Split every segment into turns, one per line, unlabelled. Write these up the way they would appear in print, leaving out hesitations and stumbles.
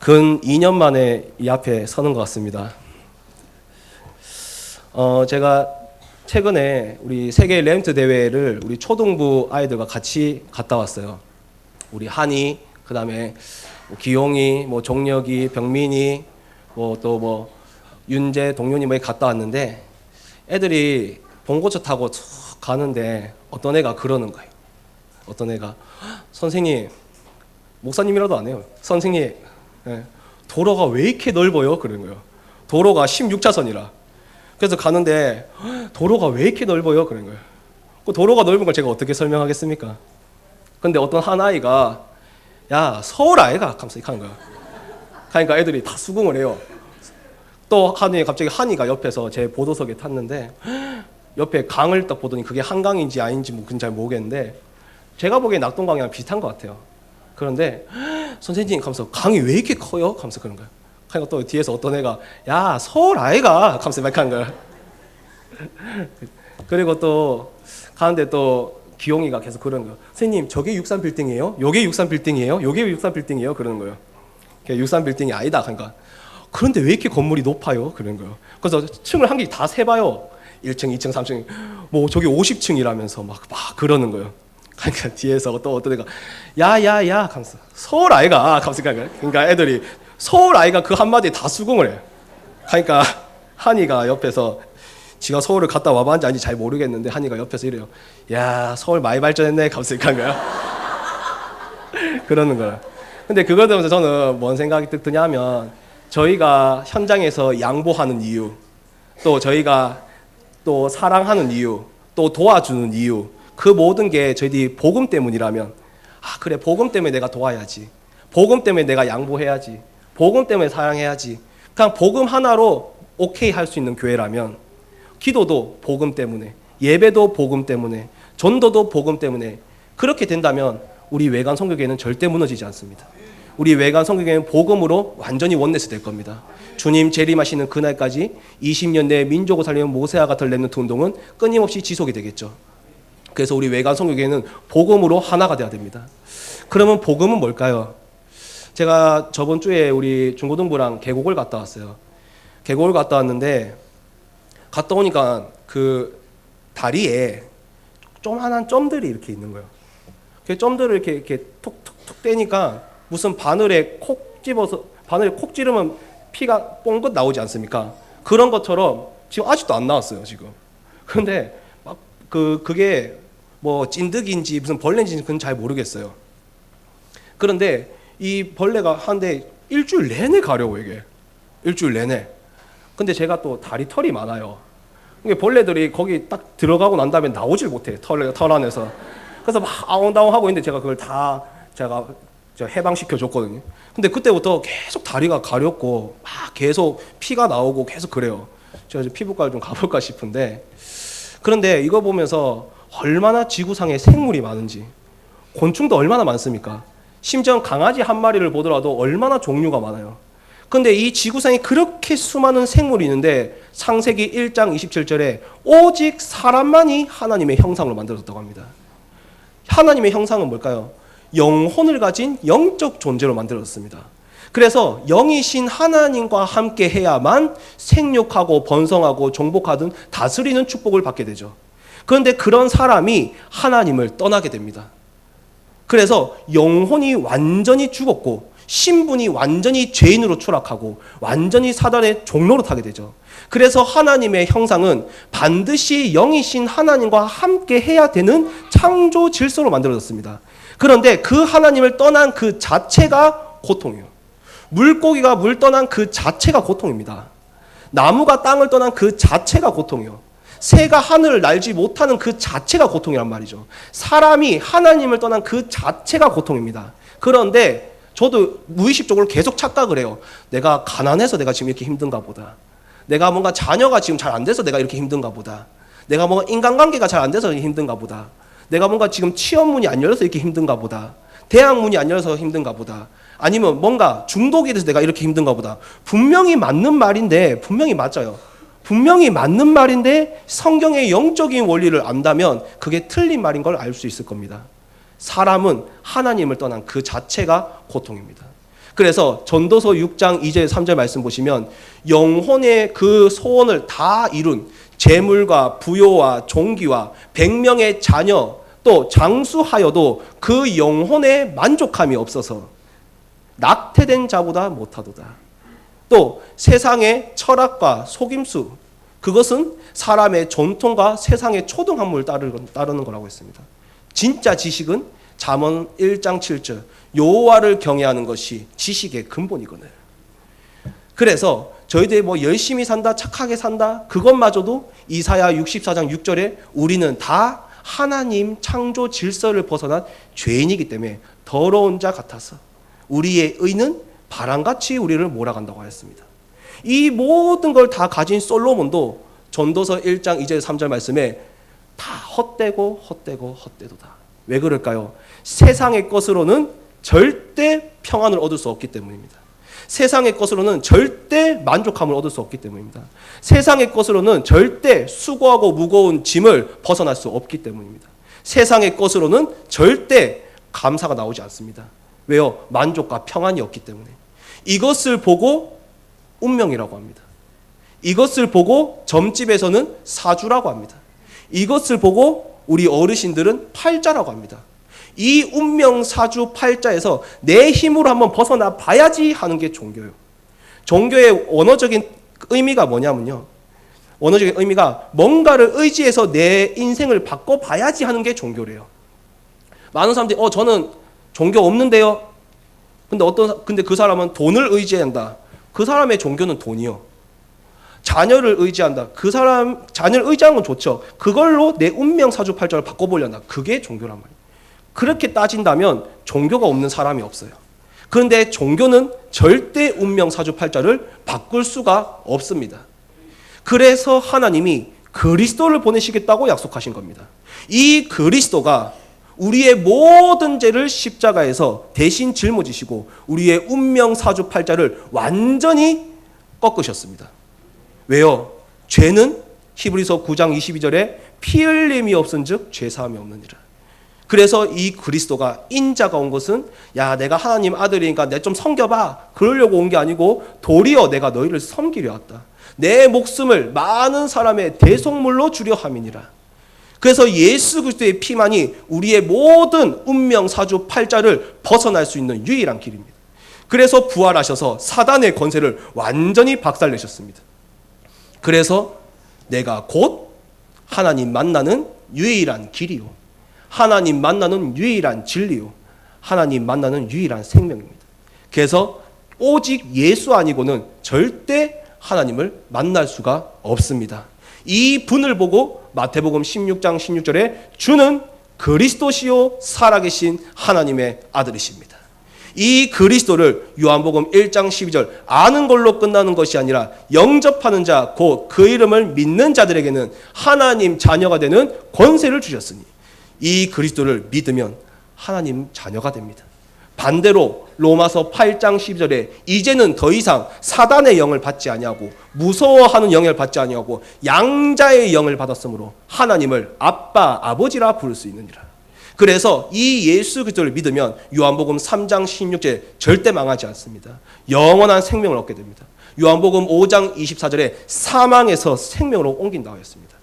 근 2년 만에 이 앞에 서는 것 같습니다. 제가 최근에 우리 세계 램트 대회를 우리 초등부 아이들과 같이 갔다 왔어요. 우리 한이, 그 다음에 기용이, 종혁이, 병민이, 윤재, 동윤이 갔다 왔는데 애들이 봉고차 타고 쭉 가는데 어떤 애가 그러는 거예요. 어떤 애가 선생님, 목사님이라도 안 해요. 선생님, 도로가 왜 이렇게 넓어요? 그러는 거예요. 도로가 16차선이라. 그래서 가는데 도로가 왜 이렇게 넓어요? 그런 거예요. 그 도로가 넓은 걸 제가 어떻게 설명하겠습니까? 근데 어떤 한 아이가 야 서울 아이가 하면서 이렇게 하는 거야. 그러니까 애들이 다 수긍을 해요. 또 갑자기 한이가 옆에서 제 보도석에 탔는데 옆에 강을 딱 보더니 그게 한강인지 아닌지 그건 잘 모르겠는데 제가 보기엔 낙동강이랑 비슷한 것 같아요. 그런데 선생님 하면서 강이 왜 이렇게 커요? 하면서 그런 거예요. 그러니까 또 뒤에서 어떤 애가 야 서울 아이가 하면서 막 하는 거예요. 그리고 또 가는데 또 기용이가 계속 그러는 거예요. 선생님 저게 63 빌딩이에요? 요게 63 빌딩이에요? 요게 63 빌딩이에요? 그러는 거예요. 63 빌딩이 아니다. 그러니까 그런데 왜 이렇게 건물이 높아요? 그러는 거예요. 그래서 층을 한 개 다 세봐요. 1층, 2층, 3층 저게 50층이라면서 막 그러는 거예요. 그러니까 뒤에서 또 어떤 애가 야야야 하면서 서울 아이가 하면서 그러니까 애들이 서울 아이가 그 한마디에 다 수긍을 해요. 그러니까 한이가 옆에서 지가 서울을 갔다 와봤는지 아닌지 잘 모르겠는데 한이가 옆에서 이래요. 야 서울 많이 발전했네 하면서 이렇게 한 거야. 그러는 거야. 근데 그거 들으면서 저는 뭔 생각이 드냐면 저희가 현장에서 양보하는 이유, 또 저희가 또 사랑하는 이유, 또 도와주는 이유, 그 모든 게 저희들이 복음 때문이라면 그래 복음 때문에 내가 도와야지, 복음 때문에 내가 양보해야지, 복음 때문에 사랑해야지, 그냥 복음 하나로 오케이 할 수 있는 교회라면 기도도 복음 때문에, 예배도 복음 때문에, 전도도 복음 때문에 그렇게 된다면 우리 외관 선교회는 절대 무너지지 않습니다. 우리 외관 선교회는 복음으로 완전히 원네스 될 겁니다. 주님 재림하시는 그날까지 20년 내에 민족을 살리는 모세와 같은 렘넌트 운동은 끊임없이 지속이 되겠죠. 그래서 우리 외관 선교회는 복음으로 하나가 돼야 됩니다. 그러면 복음은 뭘까요? 제가 저번 주에 우리 중고등부랑 계곡을 갔다 왔어요. 계곡을 갔다 왔는데 갔다 오니까 그 다리에 조그만한 점들이 이렇게 있는 거예요. 그 점들을 이렇게 톡톡톡 떼니까 무슨 바늘에 콕 찌르면 피가 뽕긋 나오지 않습니까? 그런 것처럼 지금 아직도 안 나왔어요, 지금. 그런데 막 그게 찐득인지 무슨 벌레인지 그건 잘 모르겠어요. 그런데 이 벌레가 한데 일주일 내내 가려고 이게. 일주일 내내. 근데 제가 또 다리 털이 많아요. 벌레들이 거기 딱 들어가고 난 다음에 나오질 못해, 털 안에서. 그래서 막 아웅다웅 하고 있는데 제가 그걸 다 해방시켜 줬거든요. 근데 그때부터 계속 다리가 가렵고 막 계속 피가 나오고 계속 그래요. 제가 이제 피부과를 좀 가볼까 싶은데, 그런데 이거 보면서 얼마나 지구상에 생물이 많은지, 곤충도 얼마나 많습니까? 심지어 강아지 한 마리를 보더라도 얼마나 종류가 많아요. 근데 이 지구상에 그렇게 수많은 생물이 있는데 창세기 1장 27절에 오직 사람만이 하나님의 형상으로 만들어졌다고 합니다. 하나님의 형상은 뭘까요? 영혼을 가진 영적 존재로 만들어졌습니다. 그래서 영이신 하나님과 함께 해야만 생육하고 번성하고 종복하든 다스리는 축복을 받게 되죠. 그런데 그런 사람이 하나님을 떠나게 됩니다. 그래서 영혼이 완전히 죽었고 신분이 완전히 죄인으로 추락하고 완전히 사단의 종로로 타게 되죠. 그래서 하나님의 형상은 반드시 영이신 하나님과 함께 해야 되는 창조 질서로 만들어졌습니다. 그런데 그 하나님을 떠난 그 자체가 고통이에요. 물고기가 물 떠난 그 자체가 고통입니다. 나무가 땅을 떠난 그 자체가 고통이에요. 새가 하늘을 날지 못하는 그 자체가 고통이란 말이죠. 사람이 하나님을 떠난 그 자체가 고통입니다. 그런데 저도 무의식적으로 계속 착각을 해요. 내가 가난해서 내가 지금 이렇게 힘든가 보다. 내가 뭔가 자녀가 지금 잘 안 돼서 내가 이렇게 힘든가 보다. 내가 뭔가 인간관계가 잘 안 돼서 힘든가 보다. 내가 뭔가 지금 취업문이 안 열려서 이렇게 힘든가 보다. 대학문이 안 열려서 힘든가 보다. 아니면 뭔가 중독이 돼서 내가 이렇게 힘든가 보다. 분명히 맞는 말인데, 분명히 맞아요. 분명히 맞는 말인데 성경의 영적인 원리를 안다면 그게 틀린 말인 걸 알 수 있을 겁니다. 사람은 하나님을 떠난 그 자체가 고통입니다. 그래서 전도서 6장 2절 3절 말씀 보시면 영혼의 그 소원을 다 이룬 재물과 부요와 종기와 100명의 자녀 또 장수하여도 그 영혼에 만족함이 없어서 낙태된 자보다 못하도다. 또 세상의 철학과 속임수, 그것은 사람의 전통과 세상의 초등학문을 따르는 거라고 했습니다. 진짜 지식은 잠언 1장 7절 여호와를 경외하는 것이 지식의 근본이거늘. 그래서 저희들이 뭐 열심히 산다, 착하게 산다, 그것마저도 이사야 64장 6절에 우리는 다 하나님 창조 질서를 벗어난 죄인이기 때문에 더러운 자 같아서 우리의 의는 바람같이 우리를 몰아간다고 하였습니다. 이 모든 걸 다 가진 솔로몬도 전도서 1장 2절 3절 말씀에 다 헛되고 헛되도다. 왜 그럴까요? 세상의 것으로는 절대 평안을 얻을 수 없기 때문입니다. 세상의 것으로는 절대 만족함을 얻을 수 없기 때문입니다. 세상의 것으로는 절대 수고하고 무거운 짐을 벗어날 수 없기 때문입니다. 세상의 것으로는 절대 감사가 나오지 않습니다. 왜요? 만족과 평안이 없기 때문에. 이것을 보고 운명이라고 합니다. 이것을 보고 점집에서는 사주라고 합니다. 이것을 보고 우리 어르신들은 팔자라고 합니다. 이 운명 사주 팔자에서 내 힘으로 한번 벗어나 봐야지 하는 게 종교예요. 종교의 원어적인 의미가 뭐냐면요, 원어적인 의미가 뭔가를 의지해서 내 인생을 바꿔봐야지 하는 게 종교래요. 많은 사람들이 저는 종교 없는데요. 근데 그 사람은 돈을 의지한다. 그 사람의 종교는 돈이요. 자녀를 의지한다. 그 사람 자녀를 의지하는 건 좋죠. 그걸로 내 운명 사주팔자를 바꿔보려나. 그게 종교란 말이에요. 그렇게 따진다면 종교가 없는 사람이 없어요. 그런데 종교는 절대 운명 사주팔자를 바꿀 수가 없습니다. 그래서 하나님이 그리스도를 보내시겠다고 약속하신 겁니다. 이 그리스도가 우리의 모든 죄를 십자가에서 대신 짊어지시고 우리의 운명 사주팔자를 완전히 꺾으셨습니다. 왜요? 죄는 히브리서 9장 22절에 피 흘림이 없은즉 죄 사함이 없느니라. 그래서 이 그리스도가 인자가 온 것은 야 내가 하나님 아들이니까 내 좀 섬겨봐 그러려고 온 게 아니고 도리어 내가 너희를 섬기려 왔다. 내 목숨을 많은 사람의 대속물로 주려 함이니라. 그래서 예수 그리스도의 피만이 우리의 모든 운명 사주 팔자를 벗어날 수 있는 유일한 길입니다. 그래서 부활하셔서 사단의 권세를 완전히 박살내셨습니다. 그래서 내가 곧 하나님 만나는 유일한 길이요, 하나님 만나는 유일한 진리요, 하나님 만나는 유일한 생명입니다. 그래서 오직 예수 아니고는 절대 하나님을 만날 수가 없습니다. 이 분을 보고 마태복음 16장 16절에 주는 그리스도시요 살아계신 하나님의 아들이십니다. 이 그리스도를 요한복음 1장 12절 아는 걸로 끝나는 것이 아니라 영접하는 자 곧 그 이름을 믿는 자들에게는 하나님 자녀가 되는 권세를 주셨으니 이 그리스도를 믿으면 하나님 자녀가 됩니다. 반대로 로마서 8장 12절에 이제는 더 이상 사단의 영을 받지 아니하고 무서워하는 영을 받지 아니하고 양자의 영을 받았으므로 하나님을 아빠 아버지라 부를 수 있느니라. 그래서 이 예수 그리스도를 믿으면 요한복음 3장 16절에 절대 망하지 않습니다. 영원한 생명을 얻게 됩니다. 요한복음 5장 24절에 사망에서 생명으로 옮긴다고 했습니다.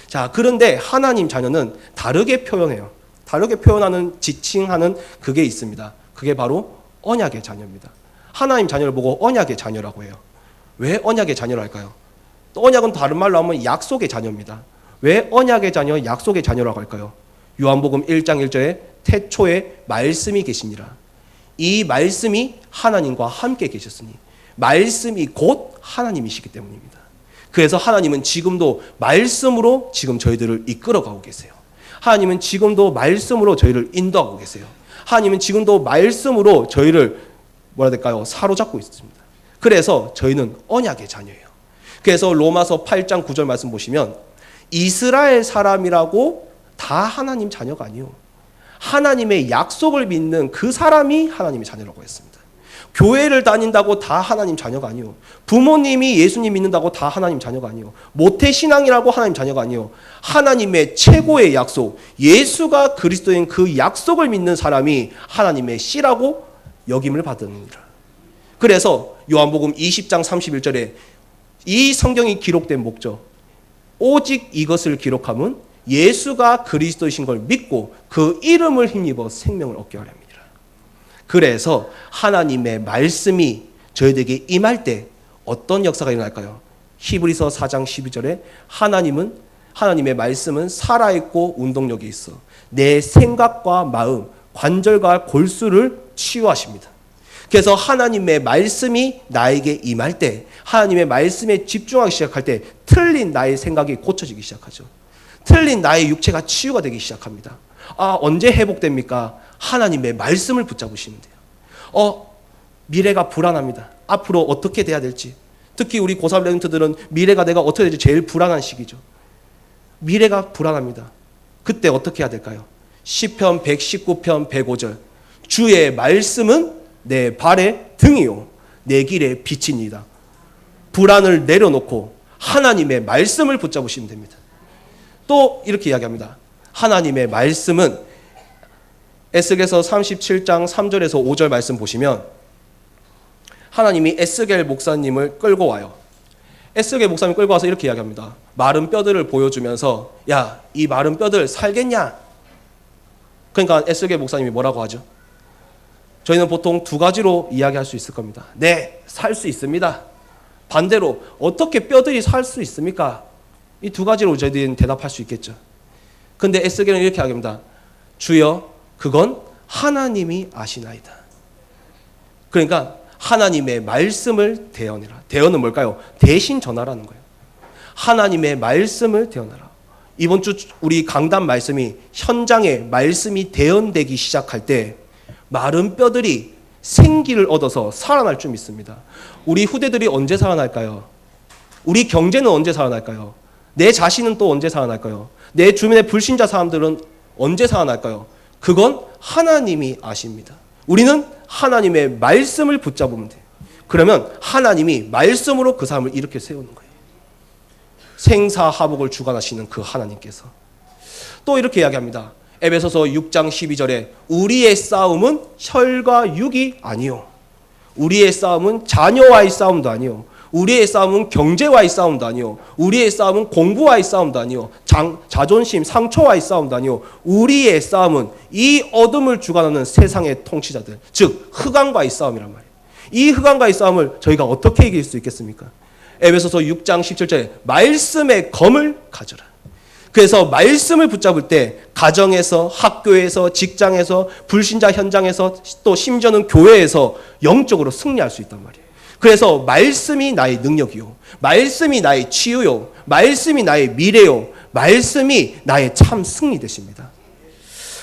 자, 그런데 하나님 자녀는 다르게 표현해요. 다르게 표현하는 지칭하는 그게 있습니다. 그게 바로 언약의 자녀입니다. 하나님 자녀를 보고 언약의 자녀라고 해요. 왜 언약의 자녀라 할까요? 또 언약은 다른 말로 하면 약속의 자녀입니다. 왜 언약의 자녀, 약속의 자녀라고 할까요? 요한복음 1장 1절에 태초에 말씀이 계시니라. 이 말씀이 하나님과 함께 계셨으니 말씀이 곧 하나님이시기 때문입니다. 그래서 하나님은 지금도 말씀으로 지금 저희들을 이끌어가고 계세요. 하나님은 지금도 말씀으로 저희를 인도하고 계세요. 하나님은 지금도 말씀으로 저희를 뭐라 될까요? 사로잡고 있습니다. 그래서 저희는 언약의 자녀예요. 그래서 로마서 8장 9절 말씀 보시면 이스라엘 사람이라고 다 하나님 자녀가 아니요, 하나님의 약속을 믿는 그 사람이 하나님의 자녀라고 했습니다. 교회를 다닌다고 다 하나님 자녀가 아니요, 부모님이 예수님 믿는다고 다 하나님 자녀가 아니요, 모태신앙이라고 하나님 자녀가 아니요, 하나님의 최고의 약속, 예수가 그리스도인 그 약속을 믿는 사람이 하나님의 씨라고 여김을 받으니라. 그래서 요한복음 20장 31절에 이 성경이 기록된 목적, 오직 이것을 기록함은 예수가 그리스도이신 걸 믿고 그 이름을 힘입어 생명을 얻게 하려 합니다. 그래서 하나님의 말씀이 저희에게 임할 때 어떤 역사가 일어날까요? 히브리서 4장 12절에 하나님의 말씀은 살아있고 운동력이 있어 내 생각과 마음, 관절과 골수를 치유하십니다. 그래서 하나님의 말씀이 나에게 임할 때, 하나님의 말씀에 집중하기 시작할 때 틀린 나의 생각이 고쳐지기 시작하죠. 틀린 나의 육체가 치유가 되기 시작합니다. 언제 회복됩니까? 하나님의 말씀을 붙잡으시면 돼요. 미래가 불안합니다. 앞으로 어떻게 돼야 될지. 특히 우리 고3 랩런트들은 미래가 내가 어떻게 될지 제일 불안한 시기죠. 미래가 불안합니다. 그때 어떻게 해야 될까요? 시편 119편 105절. 주의 말씀은 내 발의 등이요 내 길의 빛이니이다. 불안을 내려놓고 하나님의 말씀을 붙잡으시면 됩니다. 또 이렇게 이야기합니다. 하나님의 말씀은 에스겔서 37장 3절에서 5절 말씀 보시면 하나님이 에스겔 목사님을 끌고 와요. 에스겔 목사님 끌고 와서 이렇게 이야기합니다. 마른 뼈들을 보여주면서 야, 이 마른 뼈들 살겠냐? 그러니까 에스겔 목사님이 뭐라고 하죠? 저희는 보통 두 가지로 이야기할 수 있을 겁니다. 네, 살 수 있습니다. 반대로 어떻게 뼈들이 살 수 있습니까? 이 두 가지로 저희들은 대답할 수 있겠죠. 근데 에스겔은 이렇게 이야기합니다. 주여, 그건 하나님이 아시나이다. 그러니까 하나님의 말씀을 대언해라. 대언은 뭘까요? 대신 전하라는 거예요. 하나님의 말씀을 대언하라. 이번 주 우리 강단 말씀이 현장에 말씀이 대언되기 시작할 때 마른 뼈들이 생기를 얻어서 살아날 줄 믿습니다. 우리 후대들이 언제 살아날까요? 우리 경제는 언제 살아날까요? 내 자신은 또 언제 살아날까요? 내 주변의 불신자 사람들은 언제 살아날까요? 그건 하나님이 아십니다. 우리는 하나님의 말씀을 붙잡으면 돼요. 그러면 하나님이 말씀으로 그 사람을 이렇게 세우는 거예요. 생사하복을 주관하시는 그 하나님께서. 또 이렇게 이야기합니다. 에베소서 6장 12절에 우리의 싸움은 혈과 육이 아니요. 우리의 싸움은 자녀와의 싸움도 아니요. 우리의 싸움은 경제와의 싸움도 아니요. 우리의 싸움은 공부와의 싸움도 아니요. 자존심, 상처와의 싸움도 아니요. 우리의 싸움은 이 어둠을 주관하는 세상의 통치자들, 즉 흑암과의 싸움이란 말이에요. 이 흑암과의 싸움을 저희가 어떻게 이길 수 있겠습니까? 에베소서 6장 17절에 말씀의 검을 가져라. 그래서 말씀을 붙잡을 때 가정에서, 학교에서, 직장에서, 불신자 현장에서, 또 심지어는 교회에서 영적으로 승리할 수 있단 말이에요. 그래서 말씀이 나의 능력이요, 말씀이 나의 치유요, 말씀이 나의 미래요, 말씀이 나의 참 승리 되십니다.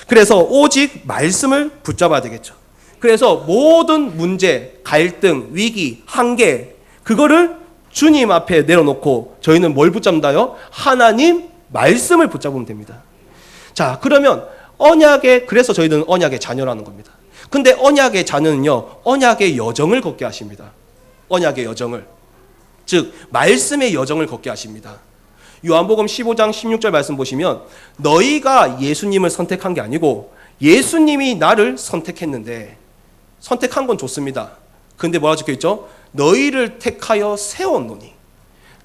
그래서 오직 말씀을 붙잡아야 되겠죠. 그래서 모든 문제, 갈등, 위기, 한계, 그거를 주님 앞에 내려놓고 저희는 뭘 붙잡는다요? 하나님 말씀을 붙잡으면 됩니다. 자, 그러면 그래서 저희는 언약의 자녀라는 겁니다. 근데 언약의 자녀는요, 언약의 여정을 걷게 하십니다. 언약의 여정을, 즉 말씀의 여정을 걷게 하십니다. 요한복음 15장 16절 말씀 보시면 너희가 예수님을 선택한 게 아니고 예수님이 나를 선택했는데, 선택한 건 좋습니다. 근데 뭐라고 적혀있죠? 너희를 택하여 세웠노니.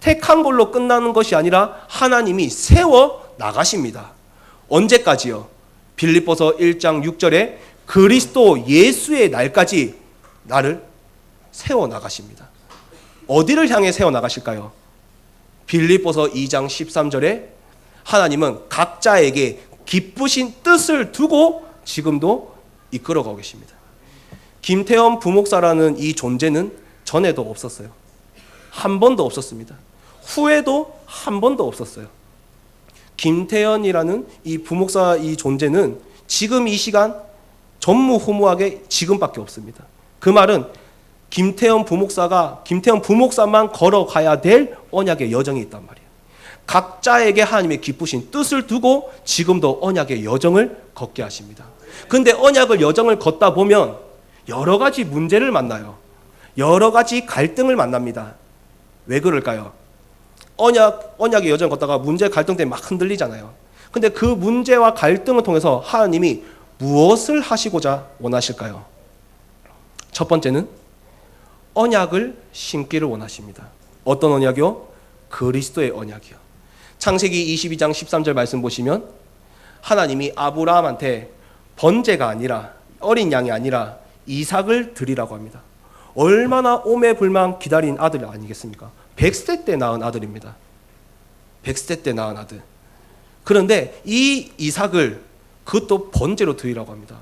택한 걸로 끝나는 것이 아니라 하나님이 세워 나가십니다. 언제까지요? 빌립보서 1장 6절에 그리스도 예수의 날까지 나를 세워 나가십니다. 어디를 향해 세워 나가실까요? 빌립보서 2장 13절에 하나님은 각자에게 기쁘신 뜻을 두고 지금도 이끌어가고 계십니다. 김태현 부목사라는 이 존재는 전에도 없었어요. 한 번도 없었습니다. 후에도 한 번도 없었어요. 김태현이라는 이 부목사 이 존재는 지금 이 시간 전무후무하게 지금밖에 없습니다. 그 말은 김태현 부목사만 걸어가야 될 언약의 여정이 있단 말이에요. 각자에게 하나님의 기쁘신 뜻을 두고 지금도 언약의 여정을 걷게 하십니다. 근데 언약의 여정을 걷다 보면 여러 가지 문제를 만나요. 여러 가지 갈등을 만납니다. 왜 그럴까요? 언약의 여정을 걷다가 문제 갈등 때문에 막 흔들리잖아요. 근데 그 문제와 갈등을 통해서 하나님이 무엇을 하시고자 원하실까요? 첫 번째는 언약을 심기를 원하십니다. 어떤 언약이요? 그리스도의 언약이요. 창세기 22장 13절 말씀 보시면 하나님이 아브라함한테 번제가 아니라, 어린 양이 아니라 이삭을 드리라고 합니다. 얼마나 오매불망 기다린 아들 아니겠습니까? 100세 때 낳은 아들입니다. 100세 때 낳은 아들. 그런데 이 이삭을 그것도 번제로 드리라고 합니다.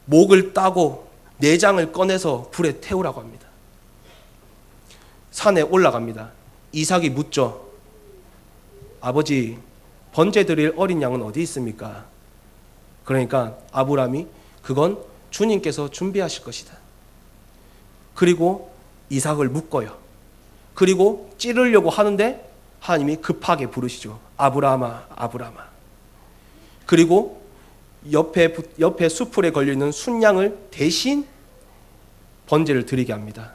목을 따고 내장을 꺼내서 불에 태우라고 합니다. 산에 올라갑니다. 이삭이 묻죠. 아버지, 번제 드릴 어린 양은 어디 있습니까? 그러니까 아브라함이 그건 주님께서 준비하실 것이다. 그리고 이삭을 묶어요. 그리고 찌르려고 하는데 하나님이 급하게 부르시죠. 아브라함아, 아브라함아. 그리고 옆에 수풀에 걸려있는 순양을 대신 번제를 드리게 합니다.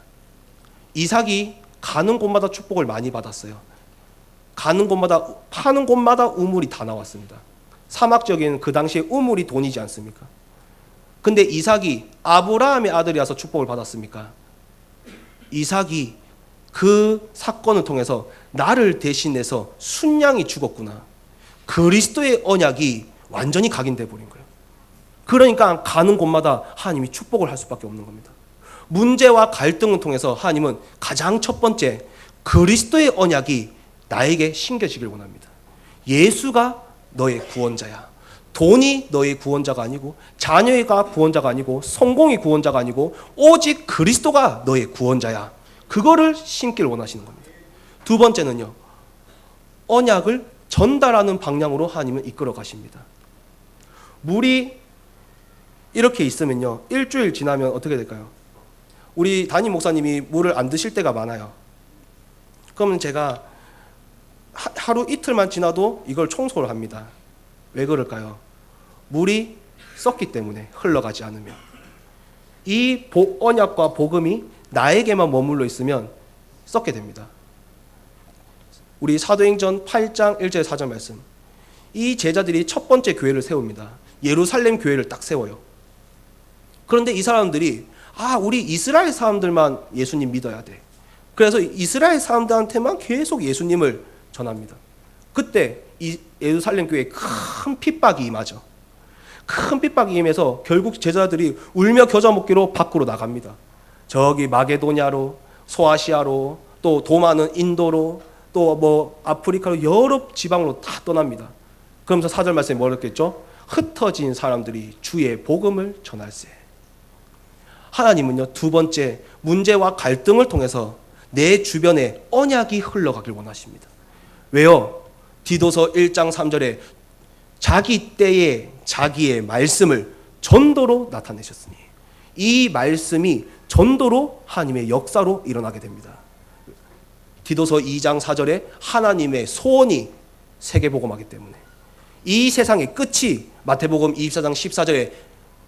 이삭이 가는 곳마다 축복을 많이 받았어요. 가는 곳마다, 파는 곳마다 우물이 다 나왔습니다. 사막 지역에는 그 당시에 우물이 돈이지 않습니까? 근데 이삭이 아브라함의 아들이라서 축복을 받았습니까? 이삭이 그 사건을 통해서 나를 대신해서 순양이 죽었구나. 그리스도의 언약이 완전히 각인돼 버린 거예요. 그러니까 가는 곳마다 하나님이 축복을 할 수밖에 없는 겁니다. 문제와 갈등을 통해서 하나님은 가장 첫 번째 그리스도의 언약이 나에게 심겨지길 원합니다. 예수가 너의 구원자야. 돈이 너의 구원자가 아니고, 자녀가 구원자가 아니고, 성공이 구원자가 아니고, 오직 그리스도가 너의 구원자야. 그거를 심기를 원하시는 겁니다. 두 번째는요, 언약을 전달하는 방향으로 하나님은 이끌어 가십니다. 물이 이렇게 있으면요, 일주일 지나면 어떻게 될까요? 우리 담임 목사님이 물을 안 드실 때가 많아요. 그러면 제가 하루 이틀만 지나도 이걸 청소를 합니다. 왜 그럴까요? 물이 썩기 때문에, 흘러가지 않으면. 이 언약과 복음이 나에게만 머물러 있으면 썩게 됩니다. 우리 사도행전 8장 1절 4절 말씀. 이 제자들이 첫 번째 교회를 세웁니다. 예루살렘 교회를 딱 세워요. 그런데 이 사람들이 우리 이스라엘 사람들만 예수님 믿어야 돼. 그래서 이스라엘 사람들한테만 계속 예수님을 전합니다. 그때 이 예루살렘 교회에 큰 핍박이 임하죠. 큰 핍박이 임해서 결국 제자들이 울며 겨자 먹기로 밖으로 나갑니다. 저기 마게도냐로, 소아시아로, 또 도마는 인도로, 또 뭐 아프리카로 여러 지방으로 다 떠납니다. 그러면서 4절 말씀에 뭐랬겠죠? 흩어진 사람들이 주의 복음을 전할세. 하나님은요, 두 번째 문제와 갈등을 통해서 내 주변에 언약이 흘러가길 원하십니다. 왜요? 디도서 1장 3절에 자기 때에 자기의 말씀을 전도로 나타내셨으니, 이 말씀이 전도로 하나님의 역사로 일어나게 됩니다. 디도서 2장 4절에 하나님의 소원이 세계복음하기 때문에, 이 세상의 끝이 마태복음 24장 14절에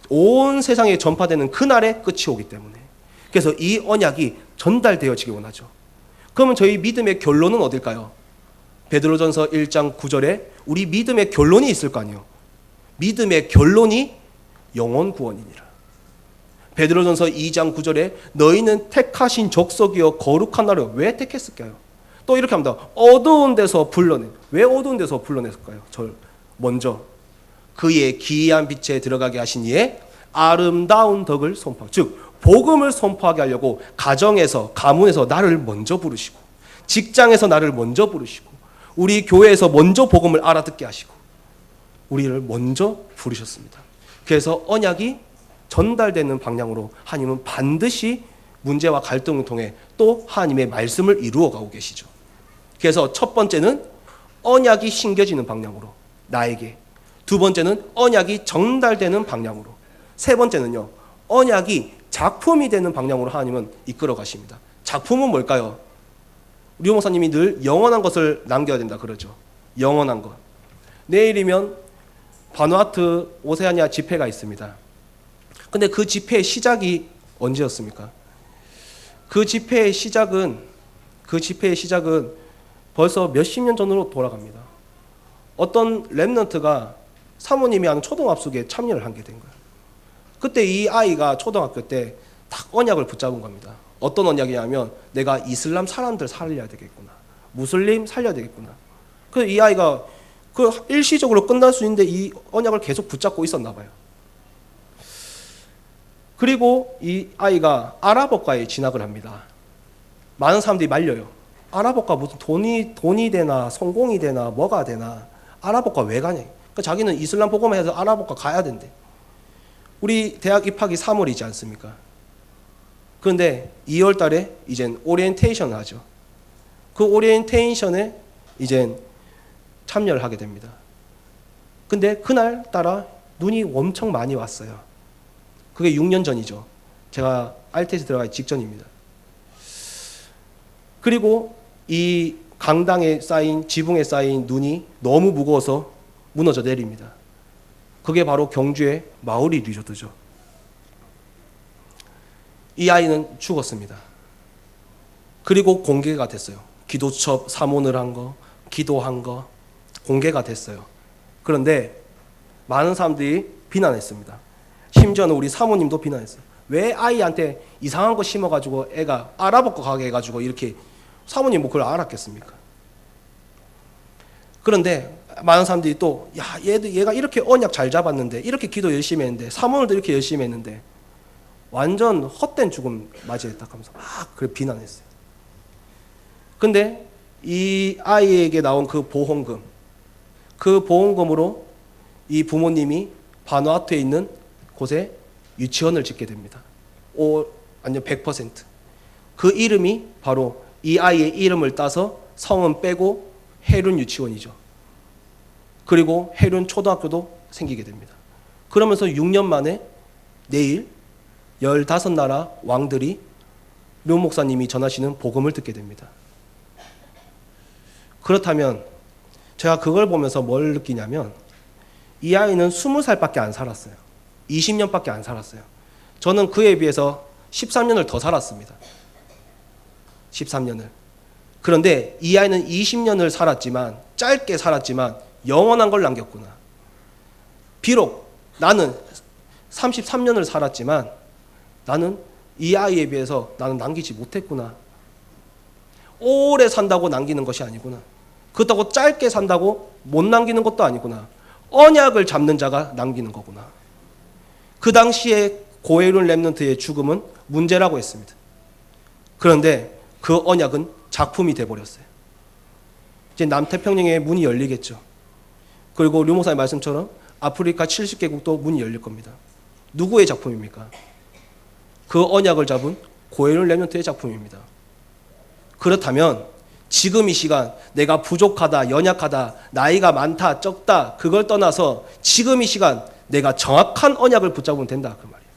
온 세상에 전파되는 그날의 끝이 오기 때문에, 그래서 이 언약이 전달되어지기 원하죠. 그러면 저희 믿음의 결론은 어딜까요? 베드로전서 1장 9절에 우리 믿음의 결론이 있을 거 아니에요. 믿음의 결론이 영혼 구원이니라. 베드로전서 2장 9절에 너희는 택하신 족속이여 거룩한 나라를 왜 택했을까요? 또 이렇게 합니다. 어두운 데서 불러내. 왜 어두운 데서 불러냈을까요? 먼저 그의 기이한 빛에 들어가게 하신 이의 아름다운 덕을 선포하고, 즉 복음을 선포하게 하려고 가정에서, 가문에서 나를 먼저 부르시고, 직장에서 나를 먼저 부르시고, 우리 교회에서 먼저 복음을 알아듣게 하시고 우리를 먼저 부르셨습니다. 그래서 언약이 전달되는 방향으로 하나님은 반드시 문제와 갈등을 통해 또 하나님의 말씀을 이루어가고 계시죠. 그래서 첫 번째는 언약이 심겨지는 방향으로 나에게, 두 번째는 언약이 전달되는 방향으로, 세 번째는요, 언약이 작품이 되는 방향으로 하나님은 이끌어 가십니다. 작품은 뭘까요? 류 목사님이 늘 영원한 것을 남겨야 된다 그러죠. 영원한 것. 내일이면 바누아투 오세아니아 집회가 있습니다. 근데 그 집회의 시작이 언제였습니까? 그 집회의 시작은 벌써 몇십 년 전으로 돌아갑니다. 어떤 렘넌트가 사모님이 하는 초등합숙에 참여를 하게 된 거예요. 그때 이 아이가 초등학교 때 딱 언약을 붙잡은 겁니다. 어떤 언약이냐면 내가 이슬람 사람들 살려야 되겠구나. 무슬림 살려야 되겠구나. 그래서 이 아이가 그 일시적으로 끝날 수 있는데 이 언약을 계속 붙잡고 있었나 봐요. 그리고 이 아이가 아랍어과에 진학을 합니다. 많은 사람들이 말려요. 아랍어과 무슨 돈이 되나 성공이 되나 뭐가 되나 아랍어과 왜 가냐. 그러니까 자기는 이슬람 복음을 해서 아랍어과 가야 된대. 우리 대학 입학이 3월이지 않습니까? 그런데 2월 달에 이젠 오리엔테이션을 하죠. 그 오리엔테이션에 이젠 참여를 하게 됩니다. 근데 그날따라 눈이 엄청 많이 왔어요. 그게 6년 전이죠. 제가 알테스 들어가기 직전입니다. 그리고 이 강당에 쌓인 지붕에 쌓인 눈이 너무 무거워서 무너져 내립니다. 그게 바로 경주의 마우리 리조트죠. 이 아이는 죽었습니다. 그리고 공개가 됐어요. 기도첩 사문을 한 거, 기도한 거 공개가 됐어요. 그런데 많은 사람들이 비난했습니다. 심지어는 우리 사모님도 비난했어요. 왜 아이한테 이상한 거 심어가지고 애가 아랍어과 가게 해가지고 이렇게 사모님 뭐 그걸 알았겠습니까? 그런데 많은 사람들이 또 얘가 이렇게 언약 잘 잡았는데 이렇게 기도 열심히 했는데 사모님도 이렇게 열심히 했는데 완전 헛된 죽음 맞이했다 하면서 막 그걸 비난했어요. 근데 이 아이에게 나온 그 보험금으로 이 부모님이 바누아투에 있는 곳에 유치원을 짓게 됩니다. 완전 100%. 그 이름이 바로 이 아이의 이름을 따서 성은 빼고 헤룬 유치원이죠. 그리고 헤룬 초등학교도 생기게 됩니다. 그러면서 6년 만에 내일 15나라 왕들이 류 목사님이 전하시는 복음을 듣게 됩니다. 그렇다면 제가 그걸 보면서 뭘 느끼냐면 이 아이는 20살밖에 안 살았어요. 20년밖에 안 살았어요. 저는 그에 비해서 13년을 더 살았습니다. 13년을. 그런데 이 아이는 20년을 살았지만 짧게 살았지만 영원한 걸 남겼구나. 비록 나는 33년을 살았지만 나는 이 아이에 비해서 나는 남기지 못했구나. 오래 산다고 남기는 것이 아니구나. 그렇다고 짧게 산다고 못 남기는 것도 아니구나. 언약을 잡는 자가 남기는 거구나. 그 당시에 고헤룬 렘넌트의 죽음은 문제라고 했습니다. 그런데 그 언약은 작품이 돼버렸어요. 이제 남태평양의 문이 열리겠죠. 그리고 류 목사의 말씀처럼 아프리카 70개국도 문이 열릴 겁니다. 누구의 작품입니까? 그 언약을 잡은 고헤룬 렘넌트의 작품입니다. 그렇다면 지금 이 시간 내가 부족하다, 연약하다, 나이가 많다, 적다 그걸 떠나서 지금 이 시간 내가 정확한 언약을 붙잡으면 된다 그 말이에요.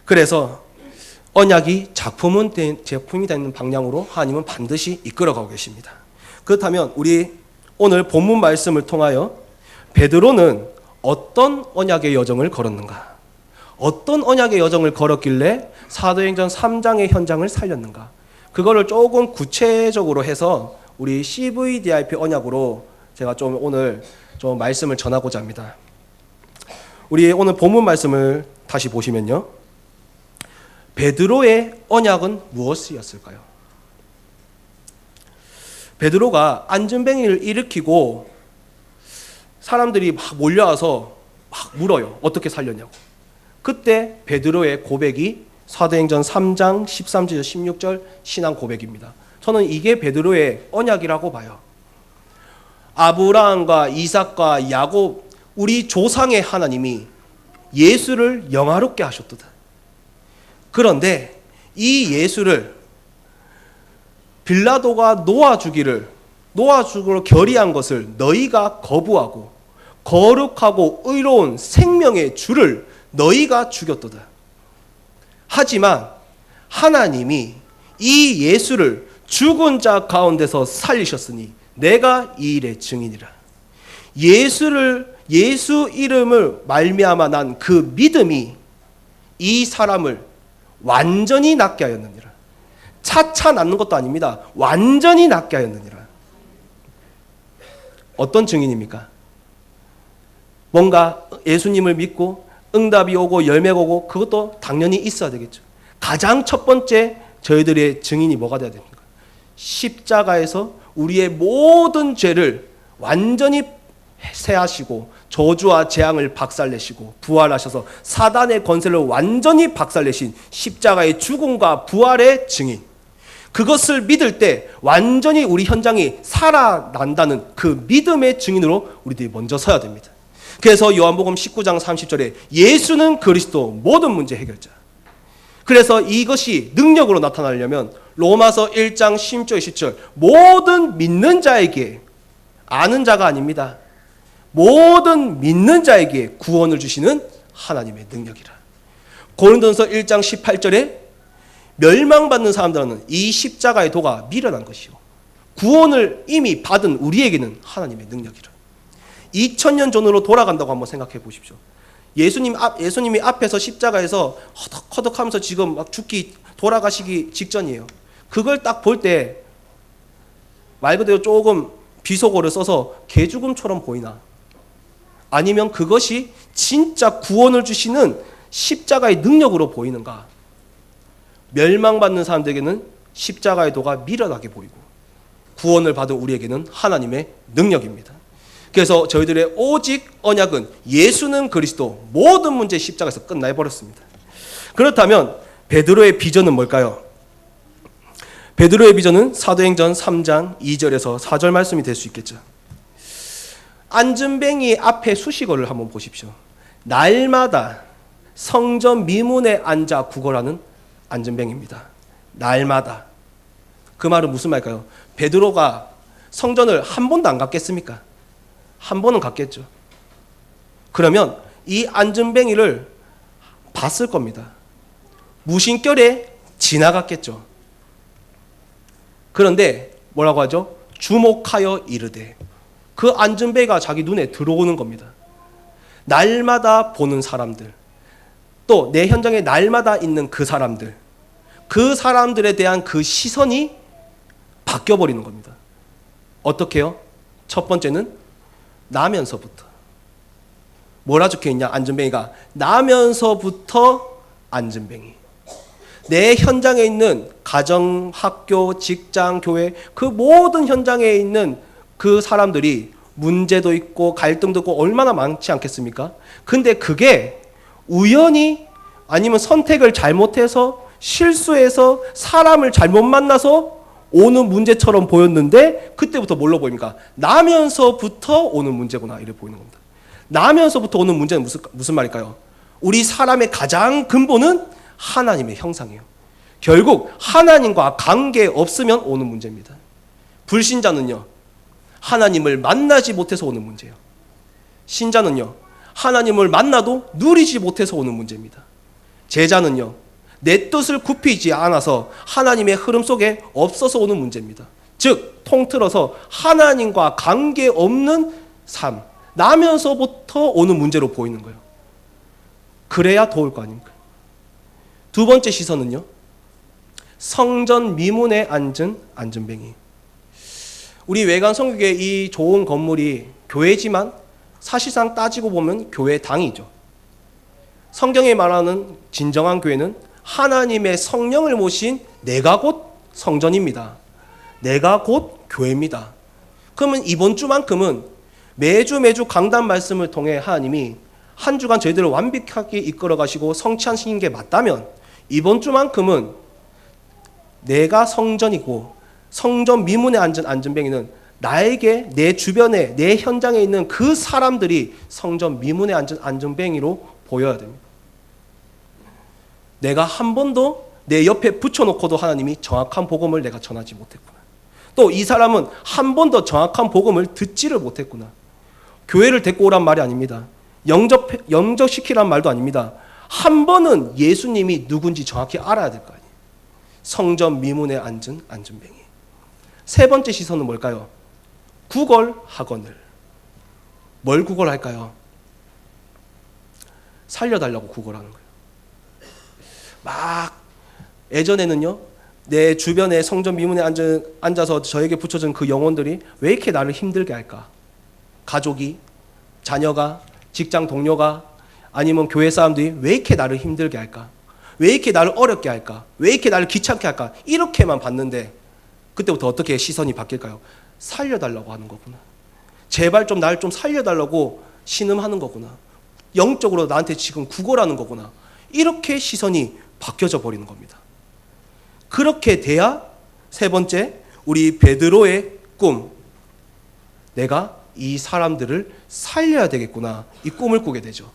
그래서 언약이 제품이 되는 방향으로 하나님은 반드시 이끌어가고 계십니다. 그렇다면 우리 오늘 본문 말씀을 통하여 베드로는 어떤 언약의 여정을 걸었는가? 어떤 언약의 여정을 걸었길래 사도행전 3장의 현장을 살렸는가? 그거를 조금 구체적으로 해서 우리 CVDIP 언약으로 제가 좀 오늘 좀 말씀을 전하고자 합니다. 우리 오늘 본문 말씀을 다시 보시면요. 베드로의 언약은 무엇이었을까요? 베드로가 안전뱅이를 일으키고 사람들이 막 몰려와서 막 물어요. 어떻게 살렸냐고. 그때 베드로의 고백이 사도행전 3장 13절 16절 신앙 고백입니다. 저는 이게 베드로의 언약이라고 봐요. 아브라함과 이삭과 야곱 우리 조상의 하나님이 예수를 영화롭게 하셨도다. 그런데 이 예수를 빌라도가 놓아주기로 결의한 것을 너희가 거부하고 거룩하고 의로운 생명의 주를 너희가 죽였도다. 하지만 하나님이 이 예수를 죽은 자 가운데서 살리셨으니 내가 이 일의 증인이라. 예수 이름을 말미암아 난 그 믿음이 이 사람을 완전히 낫게 하였느니라. 차차 낫는 것도 아닙니다. 완전히 낫게 하였느니라. 어떤 증인입니까? 뭔가 예수님을 믿고 응답이 오고 열매가 오고 그것도 당연히 있어야 되겠죠. 가장 첫 번째 저희들의 증인이 뭐가 돼야 됩니까? 십자가에서 우리의 모든 죄를 완전히 해하시고 저주와 재앙을 박살내시고 부활하셔서 사단의 권세를 완전히 박살내신 십자가의 죽음과 부활의 증인, 그것을 믿을 때 완전히 우리 현장이 살아난다는 그 믿음의 증인으로 우리들이 먼저 서야 됩니다. 그래서 요한복음 19장 30절에 예수는 그리스도 모든 문제 해결자. 그래서 이것이 능력으로 나타나려면 로마서 1장 10절 10절 모든 믿는 자에게, 아는 자가 아닙니다, 모든 믿는 자에게 구원을 주시는 하나님의 능력이라. 고린도전서 1장 18절에 멸망받는 사람들은 이 십자가의 도가 미련한 것이요 구원을 이미 받은 우리에게는 하나님의 능력이라. 2000년 전으로 돌아간다고 한번 생각해 보십시오. 예수님이 앞에서 십자가에서 허덕허덕하면서 지금 막 돌아가시기 직전이에요. 그걸 딱 볼 때 말 그대로 조금 비속어를 써서 개죽음처럼 보이나? 아니면 그것이 진짜 구원을 주시는 십자가의 능력으로 보이는가? 멸망받는 사람들에게는 십자가의 도가 미련하게 보이고 구원을 받은 우리에게는 하나님의 능력입니다. 그래서 저희들의 오직 언약은 예수는 그리스도 모든 문제 십자가에서 끝나버렸습니다. 그렇다면 베드로의 비전은 뭘까요? 베드로의 비전은 사도행전 3장 2절에서 4절 말씀이 될 수 있겠죠. 안전뱅이 앞에 수식어를 한번 보십시오. 날마다 성전 미문에 앉아 구걸하는 안전뱅이입니다. 날마다. 그 말은 무슨 말일까요? 베드로가 성전을 한 번도 안 갔겠습니까? 한 번은 갔겠죠. 그러면 이 안전뱅이를 봤을 겁니다. 무심결에 지나갔겠죠. 그런데 뭐라고 하죠? 주목하여 이르되, 그 안전뱅이가 자기 눈에 들어오는 겁니다. 날마다 보는 사람들, 또 내 현장에 날마다 있는 그 사람들에 대한 그 시선이 바뀌어버리는 겁니다. 어떻게요? 첫 번째는 나면서부터. 뭐라 적혀있냐? 안전뱅이가 나면서부터 안전뱅이. 내 현장에 있는 가정, 학교, 직장, 교회, 그 모든 현장에 있는 그 사람들이 문제도 있고 갈등도 있고 얼마나 많지 않겠습니까? 근데 그게 우연히 아니면 선택을 잘못해서 실수해서 사람을 잘못 만나서 오는 문제처럼 보였는데 그때부터 뭘로 보입니까? 나면서부터 오는 문제구나, 이렇게 보이는 겁니다. 나면서부터 오는 문제는 무슨 말일까요? 우리 사람의 가장 근본은 하나님의 형상이에요. 결국 하나님과 관계 없으면 오는 문제입니다. 불신자는요, 하나님을 만나지 못해서 오는 문제예요. 신자는요, 하나님을 만나도 누리지 못해서 오는 문제입니다. 제자는요, 내 뜻을 굽히지 않아서 하나님의 흐름 속에 없어서 오는 문제입니다. 즉 통틀어서 하나님과 관계없는 삶, 나면서부터 오는 문제로 보이는 거예요. 그래야 도울 거 아닙니까? 두 번째 시선은요, 성전 미문에 앉은 안전뱅이. 우리 외관 성격의 이 좋은 건물이 교회지만 사실상 따지고 보면 교회당이죠. 성경에 말하는 진정한 교회는 하나님의 성령을 모신 내가 곧 성전입니다. 내가 곧 교회입니다. 그러면 이번 주만큼은 매주 강단 말씀을 통해 하나님이 한 주간 저희들을 완벽하게 이끌어 가시고 성취하시는 게 맞다면 이번 주만큼은 내가 성전이고 성전 미문에 앉은 안전뱅이는 나에게 내 주변에 내 현장에 있는 그 사람들이 성전 미문에 앉은 안전뱅이로 보여야 됩니다. 내가 한 번도 내 옆에 붙여놓고도 하나님이 정확한 복음을 내가 전하지 못했구나. 또 이 사람은 한 번도 정확한 복음을 듣지를 못했구나. 교회를 데리고 오란 말이 아닙니다. 영접시키란 말도 아닙니다. 한 번은 예수님이 누군지 정확히 알아야 될 거 아니에요. 성전 미문에 앉은 안전뱅이. 세 번째 시선은 뭘까요? 구걸 학원을. 뭘 구걸할까요? 살려달라고 구걸하는 거예요. 막 예전에는요, 내 주변에 성전 미문에 앉아서 저에게 붙여준 그 영혼들이 왜 이렇게 나를 힘들게 할까? 가족이, 자녀가, 직장 동료가, 아니면 교회 사람들이 왜 이렇게 나를 힘들게 할까? 왜 이렇게 나를 어렵게 할까? 왜 이렇게 나를 귀찮게 할까? 이렇게만 봤는데 그때부터 어떻게 시선이 바뀔까요? 살려달라고 하는 거구나. 제발 좀 날 좀 살려달라고 신음하는 거구나. 영적으로 나한테 지금 구걸하는 거구나. 이렇게 시선이 바뀌어져 버리는 겁니다. 그렇게 돼야 세 번째, 우리 베드로의 꿈, 내가 이 사람들을 살려야 되겠구나, 이 꿈을 꾸게 되죠.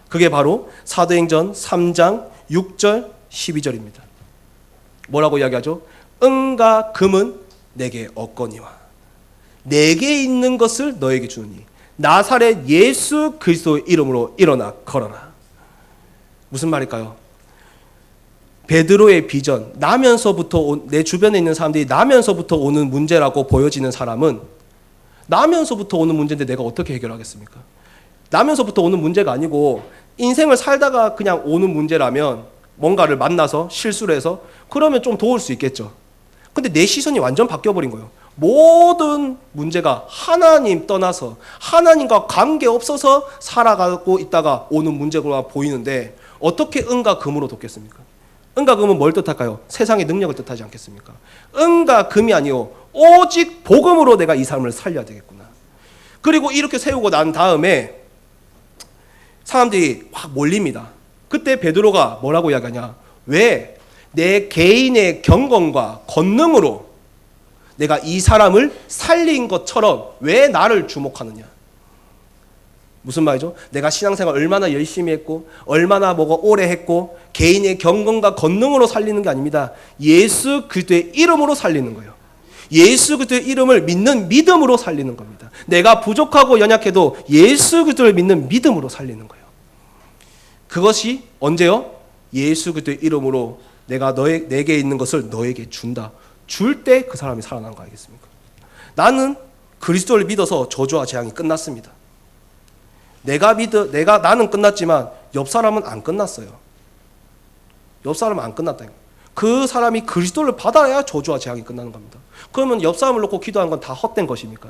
그게 바로 사도행전 3장 6절 12절입니다. 뭐라고 이야기하죠? 은과 금은 내게 없거니와 내게 있는 것을 너에게 주노니 나사렛 예수 그리스도의 이름으로 일어나 걸어라. 무슨 말일까요? 베드로의 비전, 나면서부터 내 주변에 있는 사람들이 나면서부터 오는 문제라고 보여지는 사람은 나면서부터 오는 문제인데 내가 어떻게 해결하겠습니까? 나면서부터 오는 문제가 아니고 인생을 살다가 그냥 오는 문제라면 뭔가를 만나서 실수를 해서 그러면 좀 도울 수 있겠죠. 근데 내 시선이 완전 바뀌어버린 거예요. 모든 문제가 하나님 떠나서 하나님과 관계없어서 살아가고 있다가 오는 문제가 보이는데 어떻게 은과 금으로 돕겠습니까? 은과 금은 뭘 뜻할까요? 세상의 능력을 뜻하지 않겠습니까? 은과 금이 아니요 오직 복음으로 내가 이 사람을 살려야 되겠구나. 그리고 이렇게 세우고 난 다음에 사람들이 확 몰립니다. 그때 베드로가 뭐라고 이야기하냐? 왜 내 개인의 경건과 권능으로 내가 이 사람을 살린 것처럼 왜 나를 주목하느냐? 무슨 말이죠? 내가 신앙생활 얼마나 열심히 했고 얼마나 뭐가 오래 했고 개인의 경건과 권능으로 살리는 게 아닙니다. 예수 그리스도의 이름으로 살리는 거예요. 예수 그리스도의 이름을 믿는 믿음으로 살리는 겁니다. 내가 부족하고 연약해도 예수 그리스도를 믿는 믿음으로 살리는 거예요. 그것이 언제요? 예수 그리스도의 이름으로 내가 내게 있는 것을 너에게 준다. 줄 때 그 사람이 살아나는 거 알겠습니까? 나는 그리스도를 믿어서 저주와 재앙이 끝났습니다. 나는 끝났지만 옆 사람은 안 끝났어요. 옆 사람은 안 끝났다. 그 사람이 그리스도를 받아야 저주와 재앙이 끝나는 겁니다. 그러면 옆 사람을 놓고 기도한 건 다 헛된 것입니까?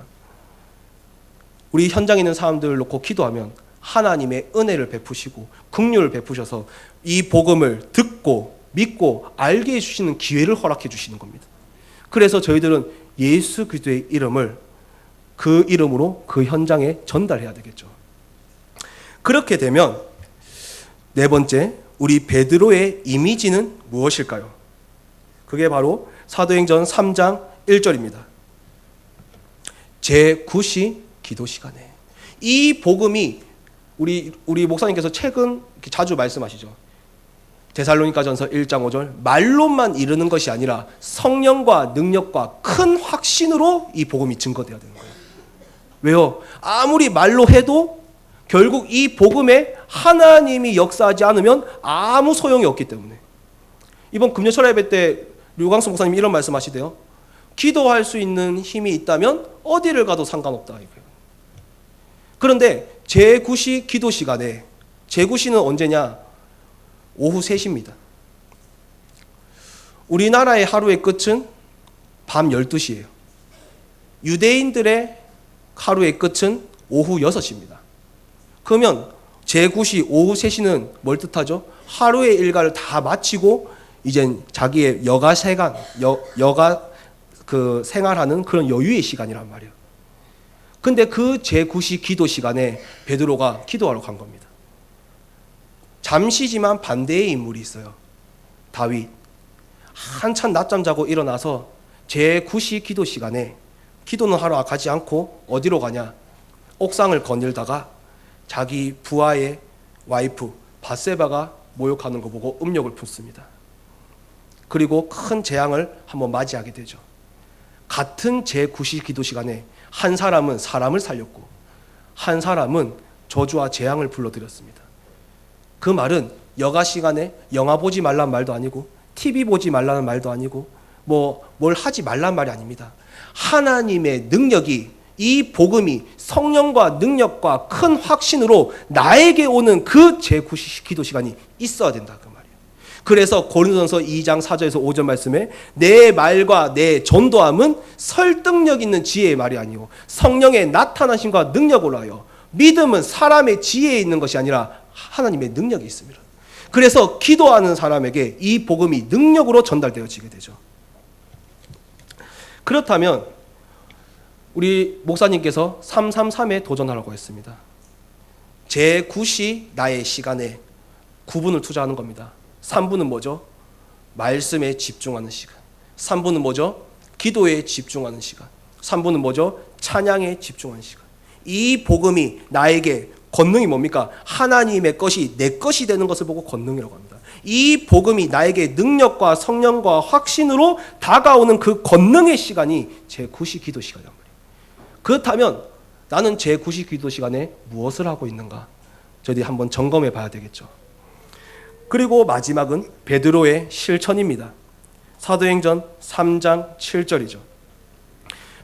우리 현장에 있는 사람들을 놓고 기도하면 하나님의 은혜를 베푸시고 긍휼을 베푸셔서 이 복음을 듣고 믿고 알게 해주시는 기회를 허락해 주시는 겁니다. 그래서 저희들은 예수 그리스도의 이름을 그 이름으로 그 현장에 전달해야 되겠죠. 그렇게 되면 네 번째, 우리 베드로의 이미지는 무엇일까요? 그게 바로 사도행전 3장 1절입니다. 제9시 기도 시간에 이 복음이 우리 목사님께서 최근 자주 말씀하시죠. 데살로니가전서 1장 5절 말로만 이르는 것이 아니라 성령과 능력과 큰 확신으로 이 복음이 증거되어야 되는 거예요. 왜요? 아무리 말로 해도 결국 이 복음에 하나님이 역사하지 않으면 아무 소용이 없기 때문에 이번 금요철 예배 때 류광수 목사님이 이런 말씀하시대요. 기도할 수 있는 힘이 있다면 어디를 가도 상관없다. 그런데 제9시 기도 시간에 제9시는 언제냐? 오후 3시입니다. 우리나라의 하루의 끝은 밤 12시예요. 유대인들의 하루의 끝은 오후 6시입니다. 그러면 제9시 오후 3시는 뭘 뜻하죠? 하루의 일과를 다 마치고 이젠 자기의 여가 생활하는 그런 여유의 시간이란 말이에요. 근데 그 제9시 기도 시간에 베드로가 기도하러 간 겁니다. 잠시지만 반대의 인물이 있어요. 다윗. 한참 낮잠 자고 일어나서 제9시 기도 시간에 기도는 하러 가지 않고 어디로 가냐? 옥상을 거닐다가 자기 부하의 와이프 밧세바가 모욕하는 거 보고 음욕을 품습니다. 그리고 큰 재앙을 한번 맞이하게 되죠. 같은 제9시 기도 시간에 한 사람은 사람을 살렸고 한 사람은 저주와 재앙을 불러들였습니다. 그 말은 여가 시간에 영화 보지 말란 말도 아니고 TV 보지 말라는 말도 아니고 뭘 하지 말란 말이 아닙니다. 하나님의 능력이 이 복음이 성령과 능력과 큰 확신으로 나에게 오는 그 제9시 기도 시간이 있어야 된다 그 말이에요. 그래서 고린도전서 2장 4절에서 5절 말씀에 내 말과 내 전도함은 설득력 있는 지혜의 말이 아니고 성령의 나타나심과 능력으로 하여 믿음은 사람의 지혜에 있는 것이 아니라 하나님의 능력이 있습니다. 그래서 기도하는 사람에게 이 복음이 능력으로 전달되어지게 되죠. 그렇다면 우리 목사님께서 333에 도전하라고 했습니다. 제9시 나의 시간에 9분을 투자하는 겁니다. 3분은 뭐죠? 말씀에 집중하는 시간. 3분은 뭐죠? 기도에 집중하는 시간. 3분은 뭐죠? 찬양에 집중하는 시간. 이 복음이 나에게 권능이 뭡니까? 하나님의 것이 내 것이 되는 것을 보고 권능이라고 합니다. 이 복음이 나에게 능력과 성령과 확신으로 다가오는 그 권능의 시간이 제9시 기도 시간이란 말이에요. 그렇다면 나는 제9시 기도 시간에 무엇을 하고 있는가? 저희들이 한번 점검해 봐야 되겠죠. 그리고 마지막은 베드로의 실천입니다. 사도행전 3장 7절이죠.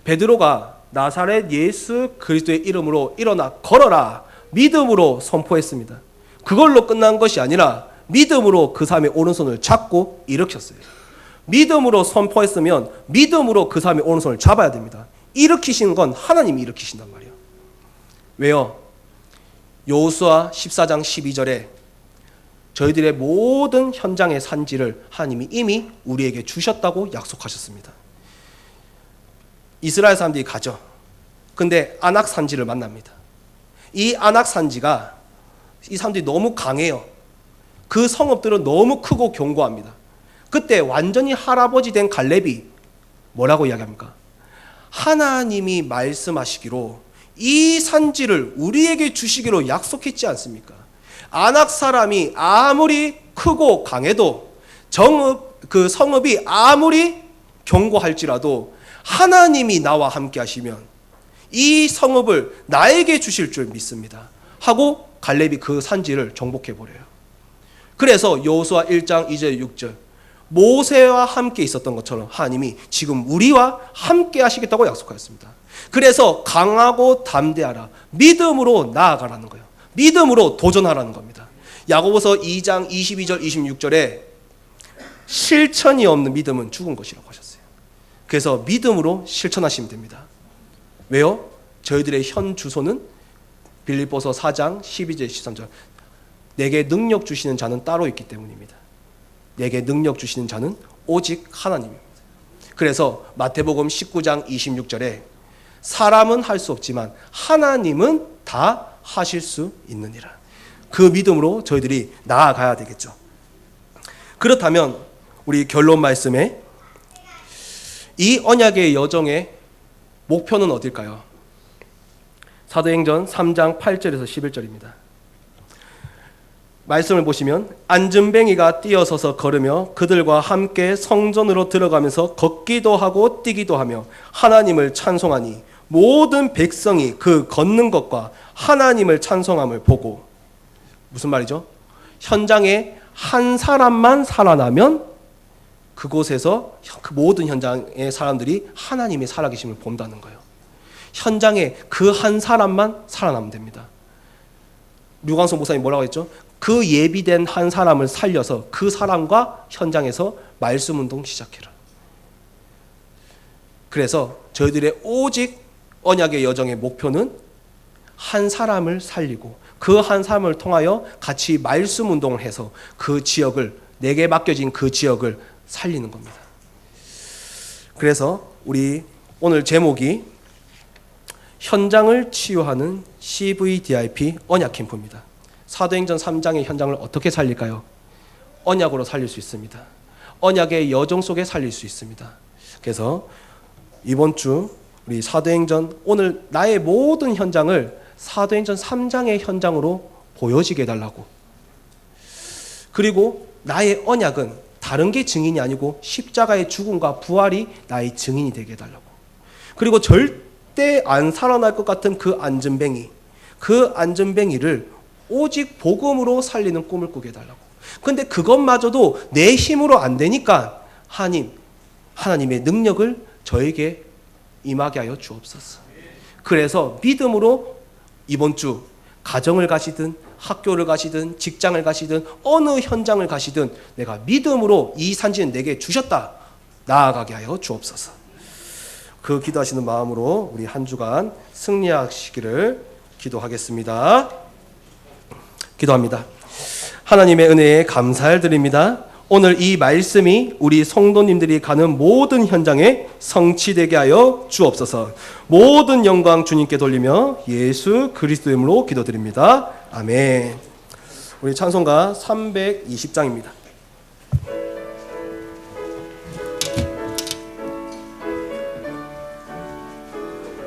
베드로가 나사렛 예수 그리스도의 이름으로 일어나 걸어라 믿음으로 선포했습니다. 그걸로 끝난 것이 아니라 믿음으로 그 사람의 오른손을 잡고 일으켰어요. 믿음으로 선포했으면 믿음으로 그 사람의 오른손을 잡아야 됩니다. 일으키시는 건 하나님이 일으키신단 말이에요. 왜요? 여호수아 14장 12절에 저희들의 모든 현장의 산지를 하나님이 이미 우리에게 주셨다고 약속하셨습니다. 이스라엘 사람들이 가죠. 근데 아낙 산지를 만납니다. 이 아낙 산지가 이 사람들이 너무 강해요. 그 성읍들은 너무 크고 견고합니다. 그때 완전히 할아버지 된 갈렙이 뭐라고 이야기합니까? 하나님이 말씀하시기로 이 산지를 우리에게 주시기로 약속했지 않습니까? 아낙 사람이 아무리 크고 강해도 그 성읍이 아무리 견고할지라도 하나님이 나와 함께 하시면 이 성읍을 나에게 주실 줄 믿습니다 하고 갈렙이 그 산지를 정복해 버려요. 그래서 여호수아 1장 2절 6절 모세와 함께 있었던 것처럼 하나님이 지금 우리와 함께 하시겠다고 약속하였습니다. 그래서 강하고 담대하라 믿음으로 나아가라는 거예요. 믿음으로 도전하라는 겁니다. 야고보서 2장 22절 26절에 실천이 없는 믿음은 죽은 것이라고 하셨어요. 그래서 믿음으로 실천하시면 됩니다. 왜요? 저희들의 현 주소는 빌립보서 4장 12절 13절 내게 능력 주시는 자는 따로 있기 때문입니다. 내게 능력 주시는 자는 오직 하나님입니다. 그래서 마태복음 19장 26절에 사람은 할 수 없지만 하나님은 다 하실 수 있느니라. 그 믿음으로 저희들이 나아가야 되겠죠. 그렇다면 우리 결론 말씀에 이 언약의 여정의 목표는 어딜까요? 사도행전 3장 8절에서 11절입니다. 말씀을 보시면 안전뱅이가 뛰어서서 걸으며 그들과 함께 성전으로 들어가면서 걷기도 하고 뛰기도 하며 하나님을 찬송하니 모든 백성이 그 걷는 것과 하나님을 찬송함을 보고 무슨 말이죠? 현장에 한 사람만 살아나면 그곳에서 그 모든 현장의 사람들이 하나님의 살아계심을 본다는 거예요. 현장에 그 한 사람만 살아나면 됩니다. 류광수 목사님 뭐라고 했죠? 그 예비된 한 사람을 살려서 그 사람과 현장에서 말씀 운동 시작해라. 그래서 저희들의 오직 언약의 여정의 목표는 한 사람을 살리고 그 한 사람을 통하여 같이 말씀 운동을 해서 그 지역을 내게 맡겨진 그 지역을 살리는 겁니다. 그래서 우리 오늘 제목이 현장을 치유하는 CVDIP 언약 캠프입니다. 사도행전 3장의 현장을 어떻게 살릴까요? 언약으로 살릴 수 있습니다. 언약의 여정 속에 살릴 수 있습니다. 그래서 이번 주 우리 사도행전 오늘 나의 모든 현장을 사도행전 3장의 현장으로 보여지게 해달라고. 그리고 나의 언약은 다른 게 증인이 아니고 십자가의 죽음과 부활이 나의 증인이 되게 해달라고. 그리고 절대 안 살아날 것 같은 그 안전뱅이를 오직 복음으로 살리는 꿈을 꾸게 해달라고. 근데 그것마저도 내 힘으로 안 되니까 하나님의 능력을 저에게 임하게 하여 주옵소서. 그래서 믿음으로 이번 주 가정을 가시든 학교를 가시든 직장을 가시든 어느 현장을 가시든 내가 믿음으로 이 산지는 내게 주셨다 나아가게 하여 주옵소서. 그 기도하시는 마음으로 우리 한 주간 승리하시기를 기도하겠습니다. 기도합니다. 하나님의 은혜에 감사를 드립니다. 오늘 이 말씀이 우리 성도님들이 가는 모든 현장에 성취되게 하여 주옵소서. 모든 영광 주님께 돌리며 예수 그리스도 이름으로 기도드립니다. 아멘. 우리 찬송가 320장입니다.